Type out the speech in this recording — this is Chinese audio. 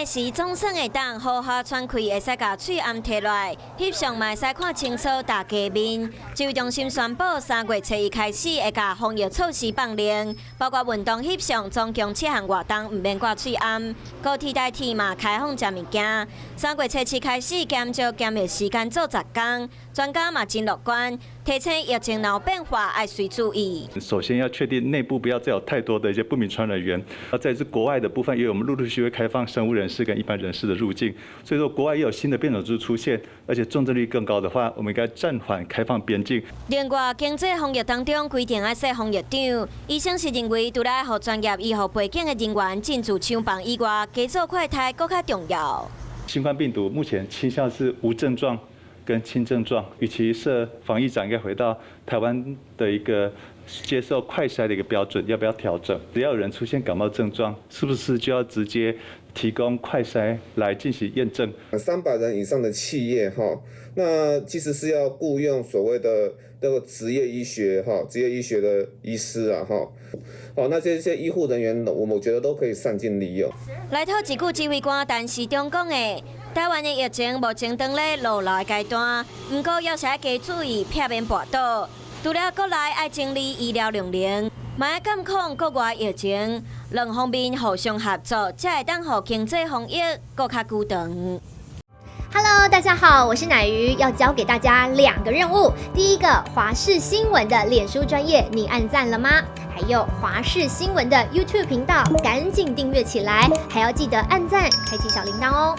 时总算会当好好喘气，会使甲喙暗摕落来，翕相嘛会使看清楚大家面。指挥中心宣布，3月初1开始会甲防疫措施放零，包括运动翕相，总共7项活动唔免挂喙暗。高替代天嘛开放食物件。3月初7开始减少检疫时间做10天，专家嘛真乐观，提醒疫情有变化要随注意。首先要确定内部不要再有太多的一些不明传染源，再是国外的部分，因为我们陆续会开放商务人士跟一般人士的入境，所以说国外也有新的变种株出现，而且重症率更高的话，我们应该暂缓开放边境。另外，经济防疫当中规定要设防疫场，医生是认为除了让专业医学背景的人员进驻厂房以外，加做快筛更加重要。新冠病毒目前倾向是无症状跟轻症状，与其设防疫长，应该回到台湾的一个接受快筛的一个标准，要不要调整？只要有人出现感冒症状，是不是就要直接提供快筛来进行验证？300人以上的企业那其实是要雇用所谓的这个职业医学的医师那这些医护人员，我觉得都可以善尽利用。来头一句指挥官陈时中讲的，台湾的疫情目前当咧落来阶段，不过要加注意，避免跋倒。除了国内爱整理医疗量能，嘛要监控国外疫情，两方面互相合作，才会当互经济防疫更加久长。Hello， 大家好，我是乃瑜，要教给大家2个任务。第一个，华视新闻的脸书专页，你按赞了吗？还有华视新闻的 YouTube 频道，赶紧订阅起来，还要记得按赞，开启小铃铛哦。